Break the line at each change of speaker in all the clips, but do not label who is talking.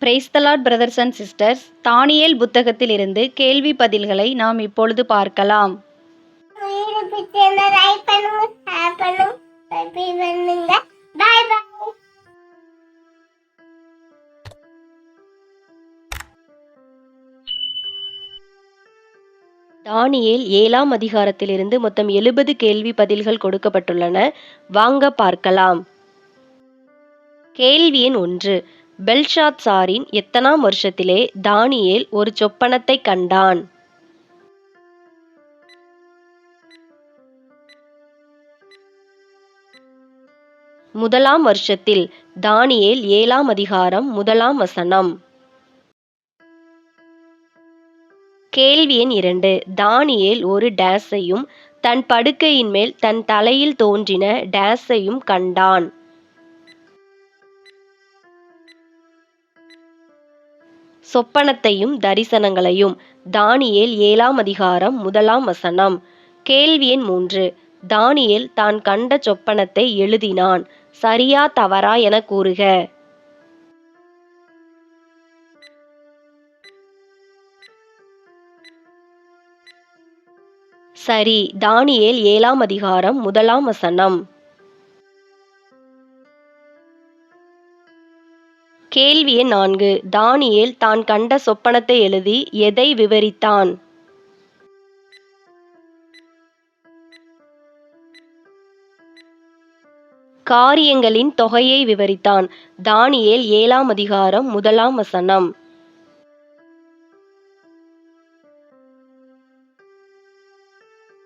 Price the Lord brothers and sisters. Daniel புத்தகத்தில் இருந்து கேள்வி பதில்களை நாம் இப்பொழுது பார்க்கலாம். தானியேல் 7ஆம் அதிகாரத்திலிருந்து மொத்தம் 70 கேள்வி பதில்கள் கொடுக்கப்பட்டுள்ளன. வாங்க பார்க்கலாம். கேள்வி எண் 1. பெல்ஷாத்சாரின் எத்தனாம் வருஷத்திலே தானியேல் ஒரு சொப்பனத்தை கண்டான்? முதலாம் வருஷத்தில். தானியேல் 7ஆம் அதிகாரம் 1ஆம் வசனம். கேள்வி எண் 2. தானியேல் ஒரு டேஸையும் தன் படுக்கையின் மேல் தன் தலையில் தோன்றின டேஸையும் கண்டான். சொப்பனத்தையும் தரிசனங்களையும். தானியேல் 7ஆம் அதிகாரம் 1ஆம் வசனம். கேள்வி எண் 3. தானியேல் தான் கண்ட சொப்பனத்தை எழுதினான். சரியா தவறா என கூறுக. சரி. தானியேல் 7ஆம் அதிகாரம் 1ஆம் வசனம். கேள்வி எண் 4. தானியேல் தான் கண்ட சொப்பனத்தை எழுதி எதை விவரித்தான்? காரியங்களின் தொகையை விவரித்தான். தானியேல் 7ஆம் அதிகாரம் 1ஆம் வசனம்.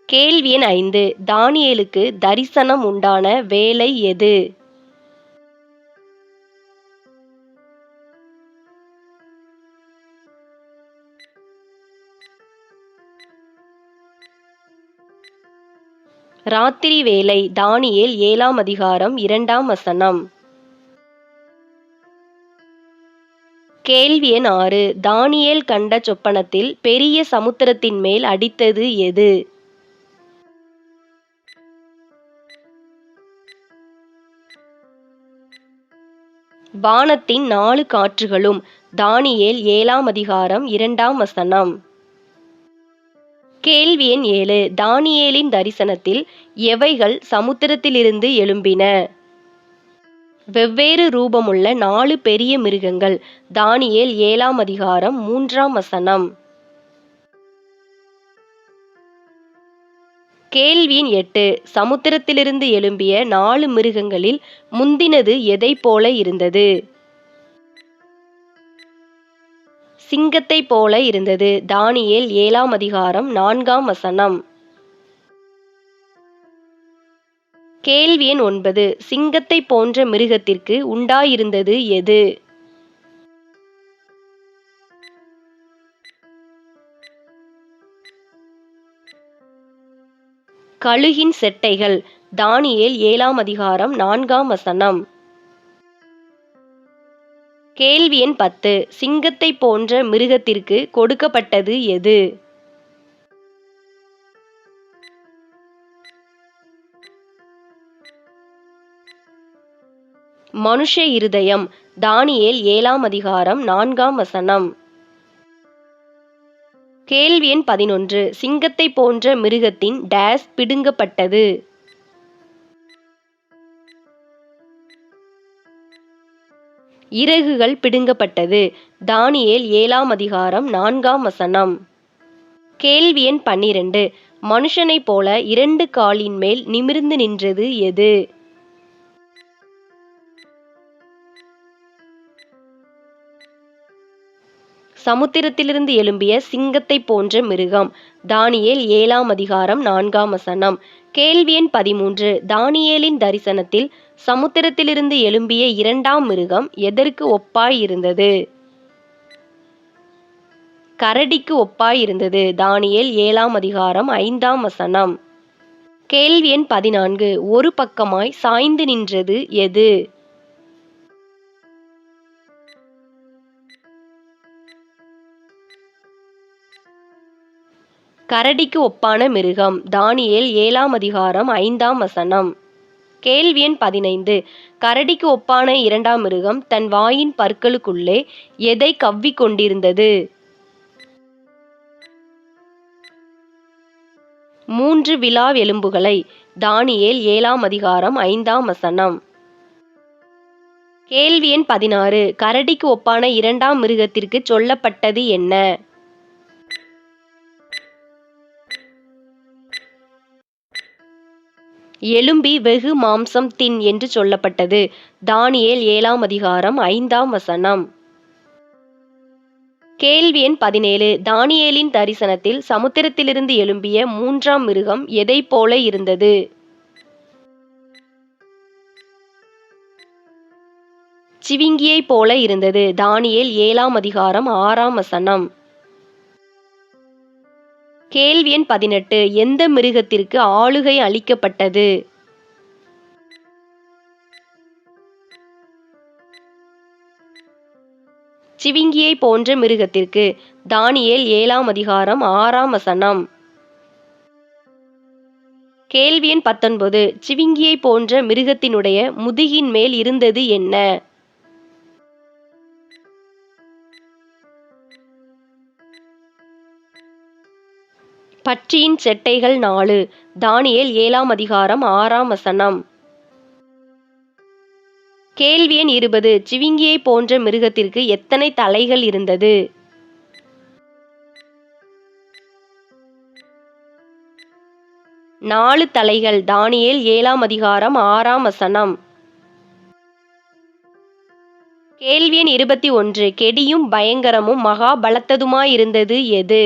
கேள்வி எண் 5. தானியேலுக்கு தரிசனம் உண்டான வேலை எது? ராத்திரி வேலை. தானியேல் 7ஆம் அதிகாரம் 2ஆம் வசனம். கேள்வி எண் 6. தானியேல் கண்ட சொப்பனத்தில் பெரிய சமுத்திரத்தின் மேல் அடித்தது எது? வானத்தின் 4 காற்றுகளும். தானியேல் 7ஆம் அதிகாரம் 2ஆம் வசனம். கேள்வி எண் 7. தானியேலின் தரிசனத்தில் எவைகள் சமுத்திரத்திலிருந்து எழும்பின? வெவ்வேறு ரூபமுள்ள 4 பெரிய மிருகங்கள். தானியேல் 7ஆம் அதிகாரம் 3ஆம் வசனம். கேள்வி எண் 8. சமுத்திரத்திலிருந்து எழும்பிய 4 மிருகங்களில் முந்தினது எதை போல இருந்தது? சிங்கத்தை போல இருந்தது. தானியேல் 7ஆம் அதிகாரம் 4ஆம் வசனம். கேள்வி எண் 9. சிங்கத்தை போன்ற மிருகத்திற்கு உண்டாயிருந்தது எது? கழுகின் செட்டைகள். தானியேல் 7ஆம் அதிகாரம் 4ஆம் வசனம். கேள்வி எண் 10. சிங்கத்தை போன்ற மிருகத்திற்கு கொடுக்கப்பட்டது எது? மனுஷ இருதயம். தானியேல் 7ஆம் அதிகாரம் 4ஆம் வசனம். கேள்வி எண் 11. சிங்கத்தை போன்ற மிருகத்தின் டேஸ் பிடுங்கப்பட்டது? இறகுகள் பிடுங்கப்பட்டது. தானியேல் 7ஆம் அதிகாரம் 4ஆம் வசனம். கேள்வி எண் 12. மனுஷனைப் போல 2 காலின் மேல் நிமிர்ந்து நின்றது எது? சமுத்திரத்திலிருந்து எழும்பிய சிங்கத்தை போன்ற மிருகம். தானியேல் 7ஆம் அதிகாரம் 4ஆம் வசனம். கேள்வி எண் 13. தானியேலின் தரிசனத்தில் சமுத்திரத்திலிருந்து எழும்பிய 2ஆம் மிருகம் எதற்கு ஒப்பாய் இருந்தது? கரடிக்கு ஒப்பாய் இருந்தது. தானியேல் 7ஆம் அதிகாரம் 5ஆம் வசனம். கேள்வி எண் 14. ஒரு பக்கமாய் சாய்ந்து நின்றது எது? கரடிக்கு ஒப்பான மிருகம். தானியேல் 7ஆம் அதிகாரம் 5ஆம் வசனம். கேள்வி எண் 15 கரடிக்கு ஒப்பான இரண்டாம் மிருகம் தன் வாயின் பற்களுக்குள்ளே எதை கவ்விக் கொண்டிருந்தது? 3 விலா எலும்புகளை. தானியேல் 7ஆம் அதிகாரம் 5ஆம் வசனம். கேள்வி எண் 16 கரடிக்கு ஒப்பான இரண்டாம் மிருகத்திற்கு சொல்லப்பட்டது என்ன? எலும்பி வெகு மாம்சம் தின் என்று சொல்லப்பட்டது. தானியேல் 7ஆம் அதிகாரம் 5ஆம் வசனம். கேள்வி எண் 17 தானியேலின் தரிசனத்தில் சமுத்திரத்திலிருந்து எழும்பிய மூன்றாம் மிருகம் எதைப் போல இருந்தது? சிவிங்கியைப் போல இருந்தது. தானியேல் 7ஆம் அதிகாரம் 6ஆம் வசனம். கேள்வி எண் 18 எந்த மிருகத்திற்கு ஆளுகை அளிக்கப்பட்டது? சிவிங்கியை போன்ற மிருகத்திற்கு. தானியேல் 7ஆம் அதிகாரம் 6ஆம் வசனம். கேள்வி எண் 19 சிவிங்கியை போன்ற மிருகத்தினுடைய முதுகின் மேல் இருந்தது என்ன? பட்சியின் செட்டைகள் 4. தானியேல் 7ஆம் அதிகாரம் 6ஆம் வசனம். கேள்வி எண் 20 சிவிங்கியை போன்ற மிருகத்திற்கு எத்தனை தலைகள் இருந்தது? 4 தலைகள். தானியேல் 7ஆம் அதிகாரம் 6ஆம் வசனம். கேள்வி எண் 21 கெடியும் பயங்கரமும் மகா பலத்ததுமாயிருந்தது எது?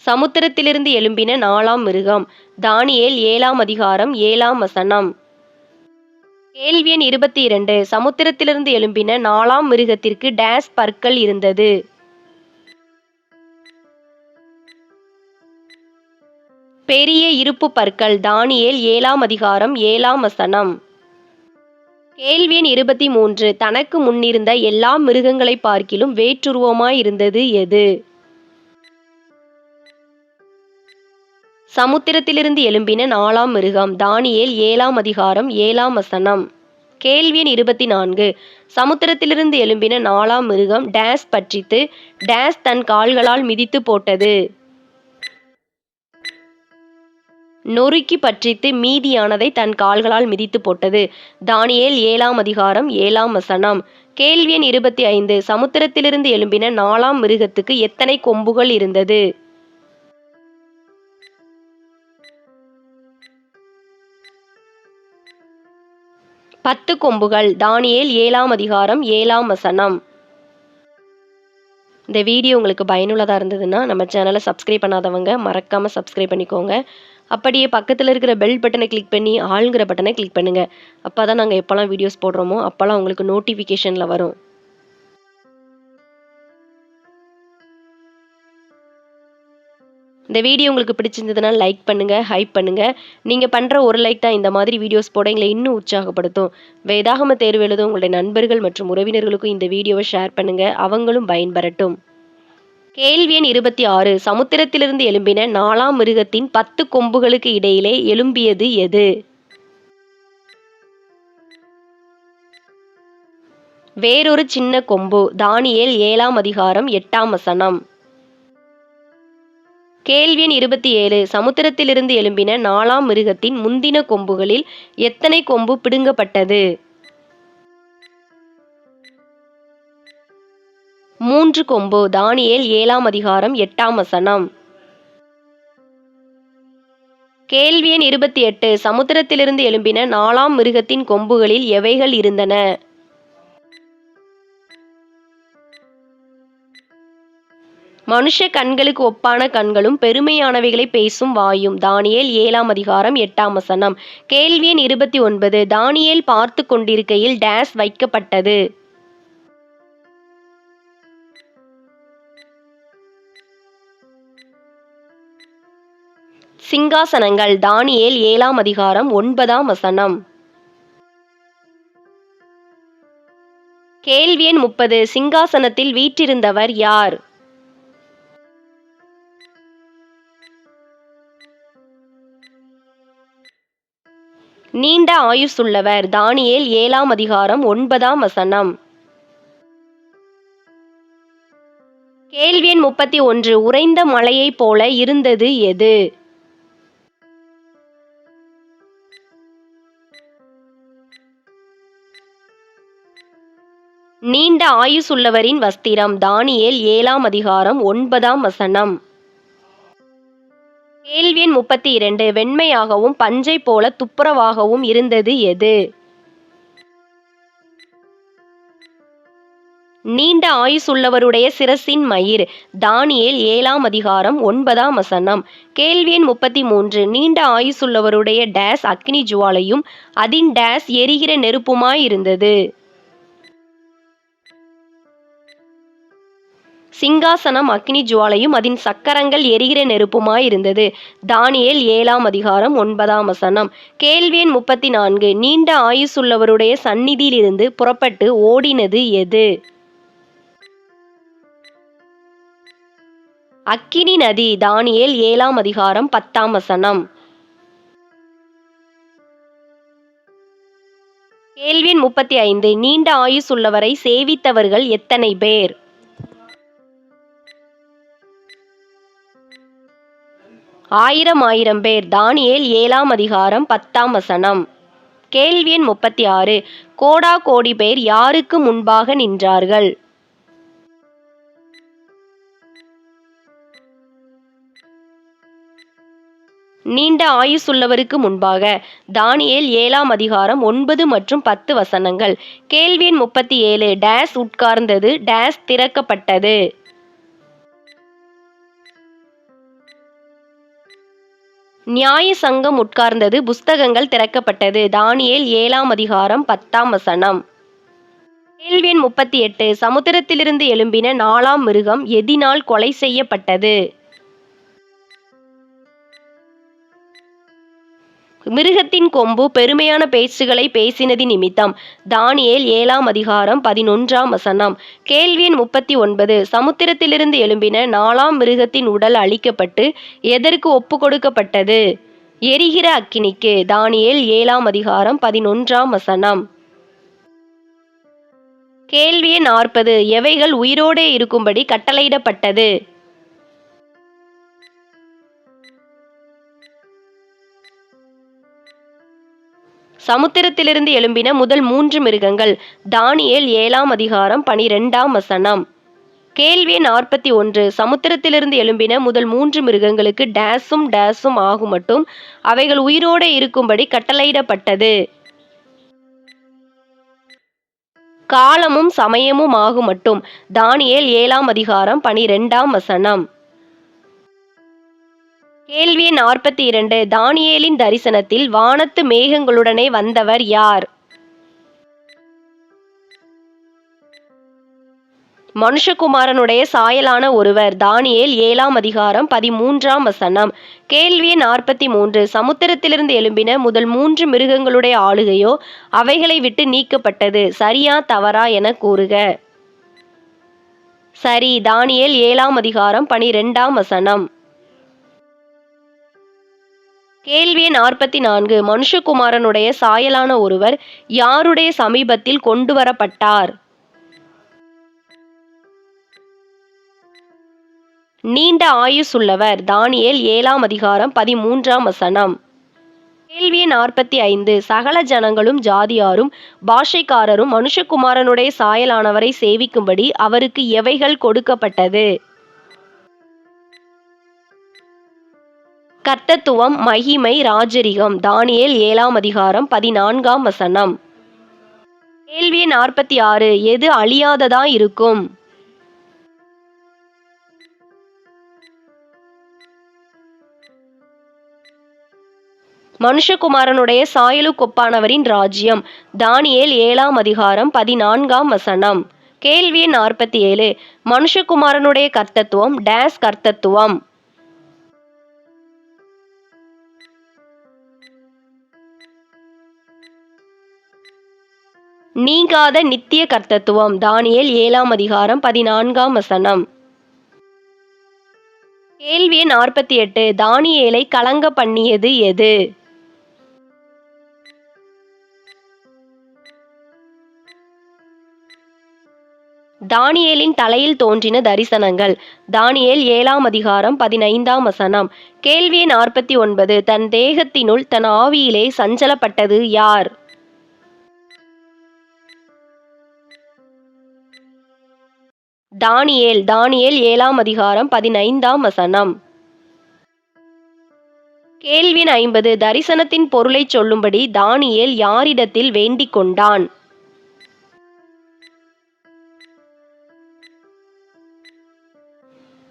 சமுத்திரத்திலிருந்து எழும்பின 4ஆம் மிருகம். தானியேல் 7ஆம் அதிகாரம் 7ஆம் வசனம். கேள்வி எண் 22 சமுத்திரத்திலிருந்து எழும்பின 4ஆம் மிருகத்திற்கு டேஸ் பற்கள் இருந்தது? பெரிய இருப்பு பற்கள். தானியேல் 7ஆம் அதிகாரம் 7ஆம் வசனம். கேள்வி எண் 23 தனக்கு முன்னிருந்த எல்லா மிருகங்களை பார்க்கிலும் வேற்றுருவமாயிருந்தது எது? சமுத்திரத்திலிருந்து எழும்பின 4ஆம் மிருகம். தானியேல் 7ஆம் அதிகாரம் 7ஆம் வசனம். கேள்வி எண் 24 சமுத்திரத்திலிருந்து எழும்பின 4ஆம் மிருகம் டேஸ் பட்சித்து டேஸ் தன் கால்களால் மிதித்து போட்டது? நொறுக்கி பட்சித்து மீதியானதை தன் கால்களால் மிதித்து போட்டது. தானியேல் 7ஆம் அதிகாரம் 7ஆம் வசனம். கேள்வி எண் 25 சமுத்திரத்திலிருந்து எழும்பின 4ஆம் மிருகத்துக்கு எத்தனை கொம்புகள் இருந்தது? 10 கொம்புகள். தானியேல் 7ஆம் அதிகாரம் 7ஆம் வசனம். இந்த வீடியோ உங்களுக்கு பயனுள்ளதாக இருந்ததுன்னா நம்ம சேனலை சப்ஸ்கிரைப் பண்ணாதவங்க மறக்காமல் சப்ஸ்கிரைப் பண்ணிக்கோங்க. அப்படியே பக்கத்தில் இருக்கிற பெல் பட்டனை கிளிக் பண்ணி ஆளுங்கிற பட்டனை கிளிக் பண்ணுங்கள். அப்போ தான் நாங்கள் எப்போல்லாம் வீடியோஸ் போடுறோமோ அப்போல்லாம் உங்களுக்கு நோட்டிஃபிகேஷனில் வரும். இந்த வீடியோ உங்களுக்கு பிடிச்சிருந்ததுன்னா லைக் பண்ணுங்கள், ஹைப் பண்ணுங்கள். நீங்கள் பண்ணுற ஒரு லைக் தான் இந்த மாதிரி வீடியோஸ் போட எங்களை இன்னும் உற்சாகப்படுத்தும். வேதாகம தேர்வு எழுதும் உங்களுடைய நண்பர்கள் மற்றும் உறவினர்களுக்கும் இந்த வீடியோவை ஷேர் பண்ணுங்கள், அவங்களும் பயன்பெறட்டும். கேள்வி எண் 26 சமுத்திரத்திலிருந்து எழும்பின 4ஆம் மிருகத்தின் 10 கொம்புகளுக்கு இடையிலே எழும்பியது எது? வேறொரு சின்ன கொம்பு. தானியேல் 7ஆம் அதிகாரம் 8ஆம் வசனம். கேள்வி எண் 27 சமுத்திரத்திலிருந்து எழும்பின 4ஆம் மிருகத்தின் முந்தின கொம்புகளில் எத்தனை கொம்பு பிடுங்கப்பட்டது? 3 கொம்பு. தானியேல் 7ஆம் அதிகாரம் 8ஆம் வசனம். கேள்வி எண் 28 சமுத்திரத்திலிருந்து எழும்பின 4ஆம் மிருகத்தின் கொம்புகளில் எவைகள் இருந்தன? மனுஷ கண்களுக்கு ஒப்பான கண்களும் பெருமையானவைகளை பேசும் வாயும். தானியேல் 7ஆம் அதிகாரம் 8ஆம் வசனம். கேள்வி எண் 29 தானியேல் பார்த்து கொண்டிருக்கையில் டேஸ் வைக்கப்பட்டது? சிங்காசனங்கள். தானியேல் 7ஆம் அதிகாரம் 9ஆம் வசனம். கேள்வி எண் 30 சிங்காசனத்தில் வீற்றிருந்தவர் யார்? நீண்ட ஆயுசுள்ளவர். தானியேல் 7ஆம் அதிகாரம் 9ஆம் வசனம். கேள்வி எண் 31. உறைந்த மலையைப் போல இருந்தது எது? நீண்ட ஆயுசுள்ளவரின் வஸ்திரம். தானியேல் 7ஆம் அதிகாரம் 9ஆம் வசனம். கேள்வி எண் 32. வெண்மையாகவும் பஞ்சை போல துப்புரவாகவும் இருந்தது எது? நீண்ட ஆயுசுள்ளவருடைய சிரசின் மயிர். தானியேல் 7ஆம் அதிகாரம் 9ஆம் வசனம். கேள்வி எண் 33. நீண்ட ஆயுசுள்ளவருடைய டேஸ் அக்கினி ஜுவாலையும் அதின் டேஸ் எரிகிற நெருப்புமாயிருந்தது. சிங்காசனம் அக்கினி ஜுவாலையும் அதின் சக்கரங்கள் எரிகிற நெருப்புமாயிருந்தது. தானியேல் 7ஆம் அதிகாரம் 9ஆம் வசனம். கேள்வி எண் 34. நீண்ட ஆயுசுள்ளவருடைய சந்நிதியிலிருந்து புறப்பட்டு ஓடினது எது? அக்கினி நதி. தானியேல் 7ஆம் அதிகாரம் 10ஆம் வசனம். கேள்வி எண் 35. நீண்ட ஆயுசுள்ளவரை சேவித்தவர்கள் எத்தனை பேர்? ஆயிரம் பேர். தானியேல் 7ஆம் அதிகாரம் 10ஆம் வசனம். கேள்வி எண் 36. கோடா கோடி பேர் யாருக்கு முன்பாக நின்றார்கள்? நீண்ட ஆயுசுள்ளவருக்கு முன்பாக. தானியேல் 7ஆம் அதிகாரம் 9 மற்றும் 10 வசனங்கள். கேள்வி எண் 37. டேஸ் உட்கார்ந்தது, டேஸ் திறக்கப்பட்டது. நியாய சங்கம் உட்கார்ந்தது, புஸ்தகங்கள் திறக்கப்பட்டது. தானியேல் 7ஆம் அதிகாரம் 10ஆம் வசனம். கேள்வி எண் 38. சமுத்திரத்திலிருந்து எழும்பின 4ஆம் மிருகம் எதினால் கொலை செய்யப்பட்டது? மிருகத்தின் கொம்பு பெருமையான பேச்சுகளை பேசினதி நிமித்தம். தானியேல் 7ஆம் அதிகாரம் 11ஆம் வசனம். கேள்வி எண் 39. சமுத்திரத்திலிருந்து எழும்பின 4ஆம் மிருகத்தின் உடல் அழிக்கப்பட்டு எதற்கு ஒப்பு கொடுக்கப்பட்டது? எரிகிற அக்கினிக்கு. தானியேல் 7ஆம் அதிகாரம் 11ஆம் வசனம். கேள்வி எண் 40. எவைகள் உயிரோடே இருக்கும்படி கட்டளையிடப்பட்டது? சமுத்திரத்திலிருந்து எழும்பின முதல் 3 மிருகங்கள். தானியேல் 7ஆம் அதிகாரம் 12ஆம் வசனம். கேள்வி 41. சமுத்திரத்திலிருந்து எழும்பின முதல் 3 மிருகங்களுக்கு டேஸும் டேஸும் ஆகுமட்டும் அவைகள் உயிரோடு இருக்கும்படி கட்டளையிடப்பட்டது. காலமும் சமயமும் ஆகுமட்டும். தானியேல் 7ஆம் அதிகாரம் 12ஆம் வசனம். கேள்வி 42. தானியேலின் தரிசனத்தில் வானத்து மேகங்களுடனே வந்தவர் யார்? மனுஷகுமாரனுடைய சாயலான ஒருவர். தானியேல் 7ஆம் அதிகாரம் 13ஆம் வசனம். கேள்வி 43. சமுத்திரத்திலிருந்து எழும்பின முதல் 3 மிருகங்களுடைய ஆளுகையோ அவைகளை விட்டு நீக்கப்பட்டது. சரியா தவறா என கூறுக. சரி. தானியேல் 7ஆம் அதிகாரம் 12ஆம் வசனம். கேள்வி 44. மனுஷகுமாரனுடைய சாயலான ஒருவர் யாருடைய சமீபத்தில் கொண்டு வரப்பட்டார்? நீண்ட ஆயுசுள்ளவர். தானியேல் 7ஆம் அதிகாரம் 13ஆம் வசனம். கேள்வி 45. சகல ஜனங்களும் ஜாதியாரும் பாஷைக்காரரும் மனுஷகுமாரனுடைய சாயலானவரை சேவிக்கும்படி அவருக்கு எவைகள் கொடுக்கப்பட்டது? கர்த்தத்துவம், மகிமை, ராஜரிகம். தானியேல் 7ஆம் அதிகாரம் 14ஆம் வசனம். கேள்வி 46. எது அழியாததாயிருக்கும்? மனுஷகுமாரனுடைய சாயலுக்கொப்பானவரின் ராஜ்யம். தானியேல் 7ஆம் அதிகாரம் 14ஆம் வசனம். கேள்வி 47. மனுஷகுமாரனுடைய கர்த்தத்துவம் டேஸ் கர்த்தத்துவம். நீங்காத நித்திய கர்த்தத்துவம். தானியேல் 7ஆம் அதிகாரம் 14ஆம் வசனம். கேள்வி 48. தானியேலை கலங்க பண்ணியது எது? தானியேலின் தலையில் தோன்றின தரிசனங்கள். தானியேல் 7ஆம் அதிகாரம் 15ஆம் வசனம். கேள்வி 49. தன் தேகத்தினுள் தன் ஆவியிலே சஞ்சலப்பட்டது யார்? தானியேல். தானியேல் 7ஆம் அதிகாரம் 15ஆம் வசனம். கேள்வி 50. தரிசனத்தின் பொருளைச் சொல்லும்படி தானியேல் யாரிடத்தில் வேண்டிக் கொண்டான்?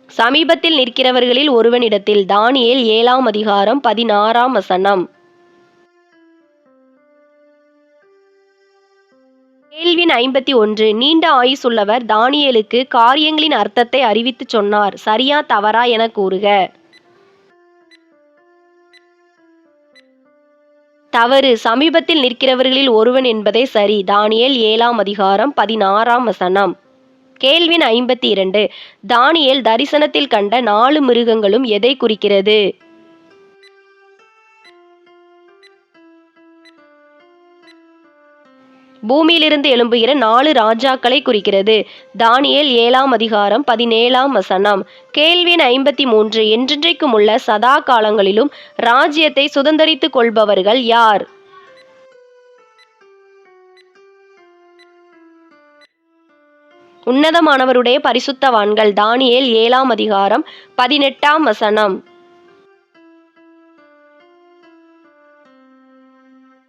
சமீபத்தில் நிற்கிறவர்களில் ஒருவனிடத்தில். தானியேல் 7ஆம் அதிகாரம் 16ஆம் வசனம். கேள்வி 51. நீண்ட ஆயுசுள்ளவர் தானியேலுக்கு காரியங்களின் அர்த்தத்தை அறிவித்துச் சொன்னார். சரியா தவறா என கூறுக. தவறு. சமீபத்தில் நிற்கிறவர்களில் ஒருவன் என்பதே சரி. தானியேல் 7ஆம் அதிகாரம் 16ஆம் வசனம். கேள்வி 52. தானியேல் தரிசனத்தில் கண்ட 4 மிருகங்களும் எதை குறிக்கிறது? பூமியிலிருந்து எழும்புகிற 4 ராஜாக்களை குறிக்கிறது. தானியேல் 7ஆம் அதிகாரம் 17ஆம் வசனம். கேள்வி 53. என்றென்றைக்கும் உள்ள சதா காலங்களிலும் ராஜ்யத்தை சுதந்தரித்துக் கொள்பவர்கள் யார்? உன்னதமானவருடைய பரிசுத்தவான்கள். தானியேல் 7ஆம் அதிகாரம் 18ஆம் வசனம்.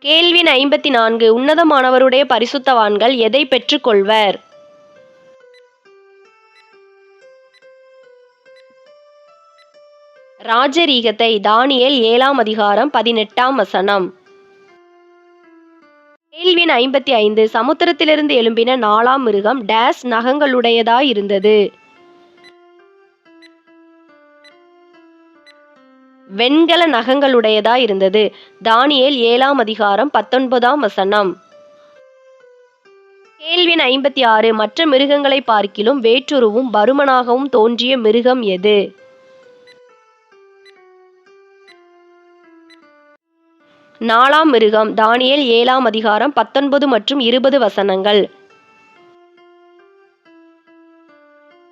கேள்வி 54. உன்னதமானவருடைய பரிசுத்தவான்கள் எதை பெற்றுக் கொள்வர்? ராஜரீகத்தை. தானியேல் 7ஆம் அதிகாரம் 18ஆம் வசனம். கேள்வி 55. சமுத்திரத்திலிருந்து எழும்பின 4ஆம் மிருகம் டேஸ் நகங்களுடையதாயிருந்தது. வெண்கல நகங்களுடையதாயிருந்தது. தானியேல் 7ஆம் அதிகாரம் 19ஆம் வசனம். கேள்வி 56. மற்ற மிருகங்களை பார்க்கிலும் வேற்றுருவும் பருமனாகவும் தோன்றிய மிருகம் எது? நாலாம் மிருகம். தானியேல் 7ஆம் அதிகாரம் 19 மற்றும் 20 வசனங்கள்.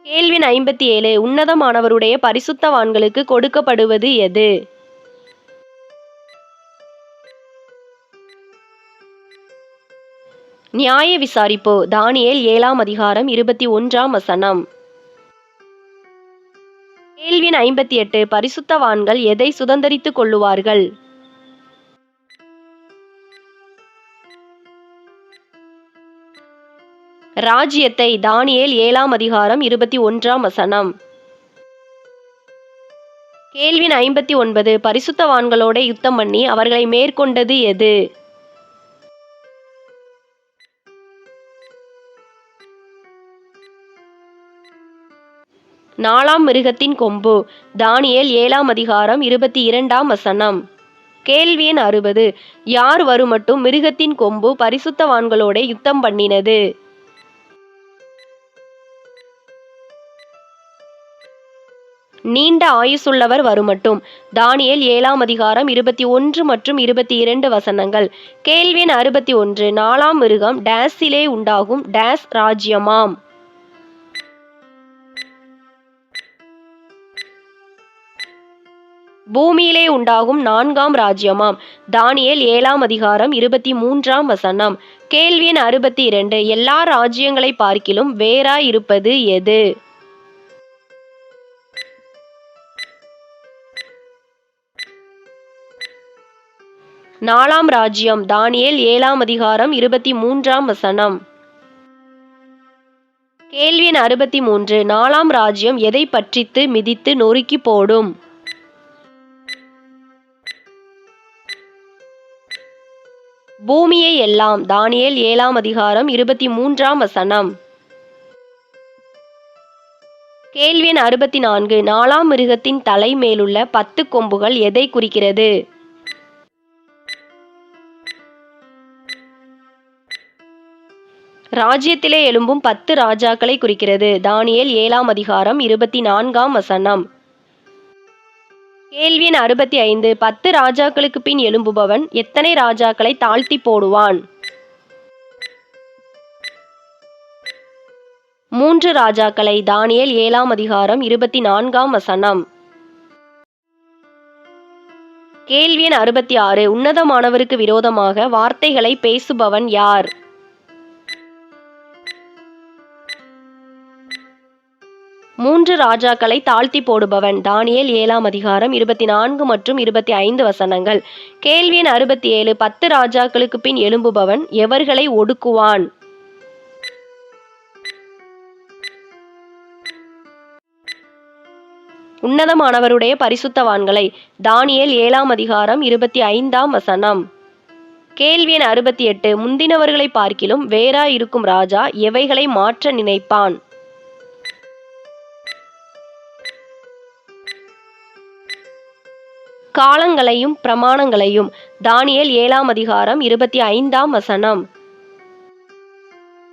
கேள்வி 57. உன்னதமானவருடைய பரிசுத்தவான்களுக்கு கொடுக்கப்படுவது எது? நியாய விசாரிப்பு. தானியேல் 7ஆம் அதிகாரம் 21ஆம் வசனம். கேள்வி 58. பரிசுத்தவான்கள் எதை சுதந்தரித்துக் கொள்ளுவார்கள்? ராஜ்யத்தை. தானியேல் 7ஆம் அதிகாரம் 21ஆம் வசனம். கேள்வி 59. பரிசுத்தவான்களோட யுத்தம் பண்ணி அவர்களை மேற்கொண்டது எது? நாலாம் மிருகத்தின் கொம்பு. தானியேல் 7ஆம் அதிகாரம் 22ஆம் வசனம். கேள்வி 60. யார் வருமட்டும் மிருகத்தின் கொம்பு பரிசுத்தவான்களோட யுத்தம் பண்ணினது? நீண்ட ஆயுசுள்ளவர் வருமட்டும். தானியேல் 7ஆம் அதிகாரம் 21 மற்றும் 22 வசனங்கள். கேள்வி 61. நாலாம் மிருகம் டேஸிலே உண்டாகும் டேஸ் ராஜ்யமாம். பூமியிலே உண்டாகும் 4ஆம் ராஜ்யமாம். தானியேல் 7ஆம் அதிகாரம் 23ஆம் வசனம். கேள்வி 62. எல்லா ராஜ்யங்களை பார்க்கிலும் வேறாயிருப்பது எது? நாலாம் ராஜ்யம். தானியேல் 7ஆம் அதிகாரம் 23ஆம் வசனம். கேள்வி 63. நாலாம் ராஜ்யம் எதை பற்றித்து மிதித்து நொறுக்கி போடும்? பூமியை எல்லாம். தானியேல் 7ஆம் அதிகாரம் 23ஆம் வசனம். கேள்வி 64. நாலாம் மிருகத்தின் தலை மேலுள்ள 10 கொம்புகள் எதை குறிக்கிறது? ராஜ்யத்திலே எழும்பும் 10 ராஜாக்களை குறிக்கிறது. தானியேல் 7ஆம் அதிகாரம் 24ஆம் வசனம். கேள்வி 65. 10 ராஜாக்களுக்கு பின் எழும்புபவன் எத்தனை ராஜாக்களை தாழ்த்தி போடுவான்? மூன்று ராஜாக்களை. தானியேல் 7ஆம் அதிகாரம் 24ஆம் வசனம். கேள்வி எண் 66. உன்னதமானவருக்கு விரோதமாக வார்த்தைகளை பேசுபவன் யார்? மூன்று ராஜாக்களை தாழ்த்தி போடுபவன். தானியேல் 7ஆம் அதிகாரம் 24 மற்றும் 25 வசனங்கள். கேள்வி எண் 67. 10 ராஜாக்களுக்கு பின் எழும்புபவன் எவர்களை ஒடுக்குவான்? உன்னதமானவருடைய பரிசுத்தவான்களை. தானியேல் 7ஆம் அதிகாரம் 25ஆம் வசனம். கேள்வி எண் 68. முந்தினவர்களை பார்க்கிலும் வேறாய் இருக்கும் ராஜா எவைகளை மாற்ற நினைப்பான்? காலங்களையும் பிரமாணங்களையும். தானியேல் 7ஆம் அதிகாரம் 25ஆம் வசனம்.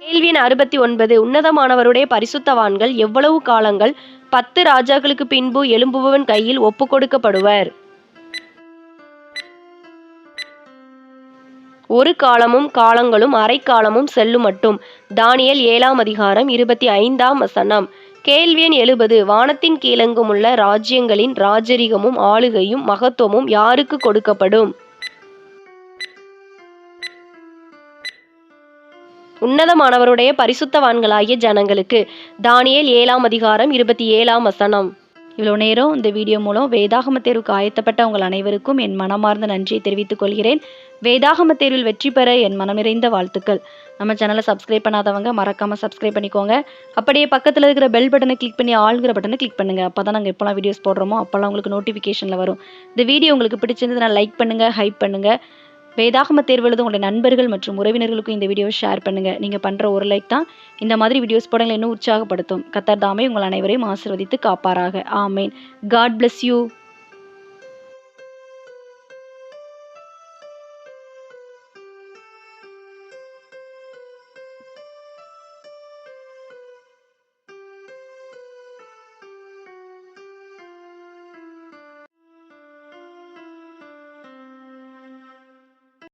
கேள்வி எண் 69. உன்னதமானவருடைய பரிசுத்தவான்கள் எவ்வளவு காலங்கள் 10 ராஜாக்களுக்கு பின்பு எழும்புபவன் கையில் ஒப்பு கொடுக்கப்படுவர்? ஒரு காலமும் காலங்களும் அரைக்காலமும் செல்லும் மட்டும். தானியேல் 7ஆம் அதிகாரம் 25ஆம் வசனம். கேள்வி எண் 70. வானத்தின் கீழெங்கும் உள்ள ராஜ்யங்களின் ராஜரிகமும் ஆளுகையும் மகத்துவமும் யாருக்கு கொடுக்கப்படும்? உன்னதமானவருடைய பரிசுத்தவான்களாகிய ஜனங்களுக்கு. தானியேல் 7ஆம் அதிகாரம் 27ஆம் வசனம். இவ்வளோ நேரம் இந்த வீடியோ மூலம் வேதாகம தேர்வுக்கு ஆயத்தப்பட்ட உங்கள் அனைவருக்கும் என் மனமார்ந்த நன்றியை தெரிவித்துக் கொள்கிறேன். வேதாகம தேர்வில் வெற்றி பெற என் மனம் நிறைந்த வாழ்த்துக்கள். நம்ம சேனலை சப்ஸ்கிரைப் பண்ணாதவங்க மறக்காமல் சப்ஸ்கிரைப் பண்ணிக்கோங்க. அப்படியே பக்கத்தில் இருக்கிற பெல் பட்டனை கிளிக் பண்ணி ஆளுங்கிற பட்டனை கிளிக் பண்ணுங்கள். அப்போ தான் நாங்கள் எப்போல்லாம் வீடியோஸ் போடுறோமோ அப்போல்லாம் உங்களுக்கு நோட்டிஃபிகேஷனில் வரும். இந்த வீடியோ உங்களுக்கு பிடிச்சிருந்ததுன்னா லைக் பண்ணுங்கள், ஹைப் பண்ணுங்கள். வேதாகம தேர்வு எழுத உங்களுடைய நண்பர்கள் மற்றும் உறவினர்களுக்கும் இந்த வீடியோவை ஷேர் பண்ணுங்கள். நீங்கள் பண்ணுற ஒரு லைக் தான் இந்த மாதிரி வீடியோஸ் போடங்களை இன்னும் உற்சாகப்படுத்தும். கர்த்தர் தாமே உங்கள் அனைவரையும் ஆசீர்வதித்து காப்பாராக. ஆமேன். God bless you.